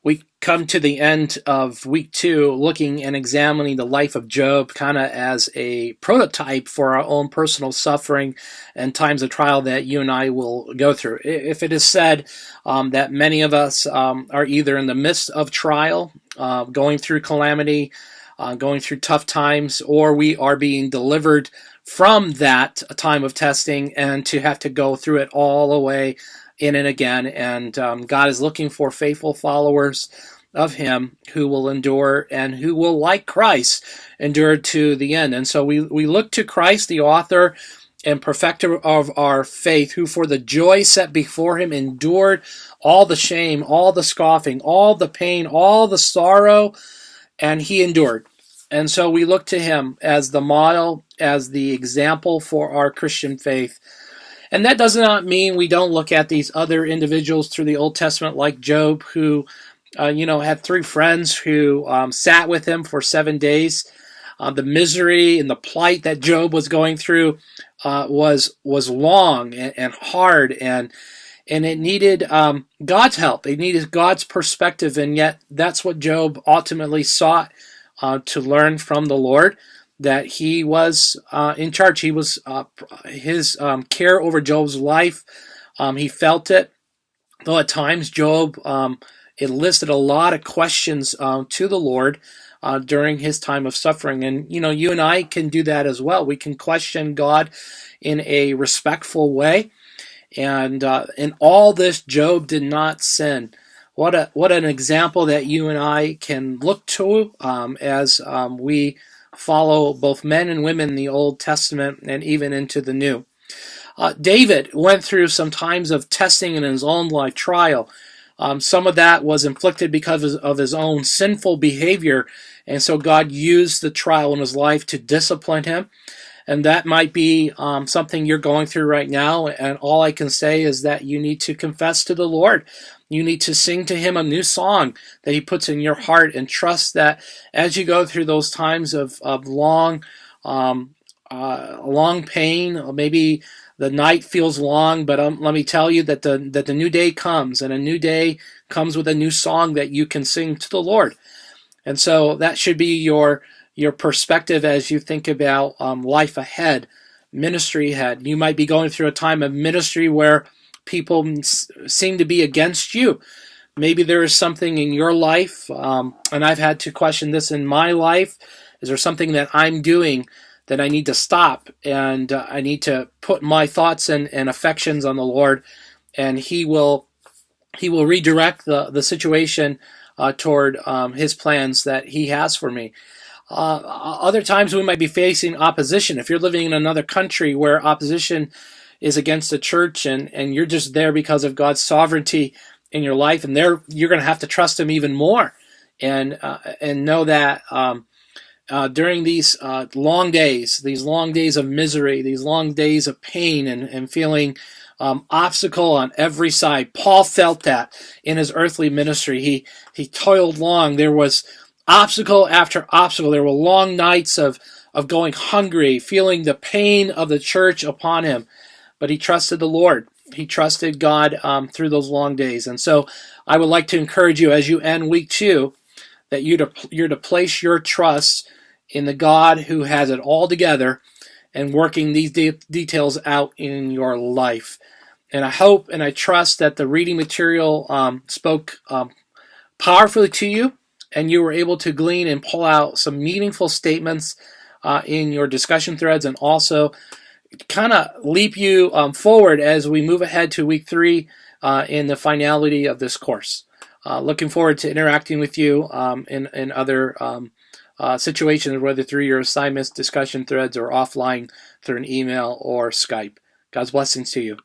We come to the end of week 2 looking and examining the life of Job kind of as a prototype for our own personal suffering and times of trial that you and I will go through. If it is said that many of us are either in the midst of trial, going through calamity, going through tough times, or we are being delivered from that time of testing and to have to go through it all the way in and again, and God is looking for faithful followers of Him who will endure and who will, like Christ, endure to the end. And so we look to Christ, the author and perfecter of our faith, who for the joy set before Him endured all the shame, all the scoffing, all the pain, all the sorrow, and He endured. And so we look to Him as the model, as the example for our Christian faith. And that does not mean we don't look at these other individuals through the Old Testament, like Job, who, had 3 friends who sat with him for 7 days. The misery and the plight that Job was going through was long and hard, and it needed God's help. It needed God's perspective, and yet that's what Job ultimately sought to learn from the Lord. That He was in charge. He was His care over Job's life. He felt it, though at times Job enlisted a lot of questions to the Lord during his time of suffering. And you and I can do that as well. We can question God in a respectful way. And in all this, Job did not sin. What an example that you and I can look to as we follow both men and women in the Old Testament and even into the New. David went through some times of testing in his own life, trial. Some of that was inflicted because of his own sinful behavior, and so God used the trial in his life to discipline him. And that might be something you're going through right now, and all I can say is that you need to confess to the Lord. You need to sing to Him a new song that He puts in your heart, and trust that as you go through those times of long pain, or maybe the night feels long, but let me tell you that the new day comes, and a new day comes with a new song that you can sing to the Lord. And so that should be your perspective as you think about life ahead, ministry ahead. You might be going through a time of ministry where people seem to be against you. Maybe there is something in your life, and I've had to question this in my life. Is there something that I'm doing that I need to stop, and I need to put my thoughts and affections on the Lord, and He will redirect the situation toward His plans that He has for me. Other times we might be facing opposition. If you're living in another country where opposition is against the church, and you're just there because of God's sovereignty in your life, and you're going to have to trust Him even more, and know that during these long days of misery, these long days of pain and feeling obstacle on every side. Paul felt that in his earthly ministry. He toiled long. There was obstacle after obstacle. There were long nights of going hungry, feeling the pain of the church upon him. But he trusted the Lord. He trusted God through those long days. And so I would like to encourage you as you end week 2 that you're to place your trust in the God who has it all together and working these details out in your life. And I hope and I trust that the reading material spoke powerfully to you, and you were able to glean and pull out some meaningful statements in your discussion threads, and also kind of leap you forward as we move ahead to week 3 in the finality of this course. Looking forward to interacting with you in other situations, whether through your assignments, discussion threads, or offline through an email or Skype. God's blessings to you.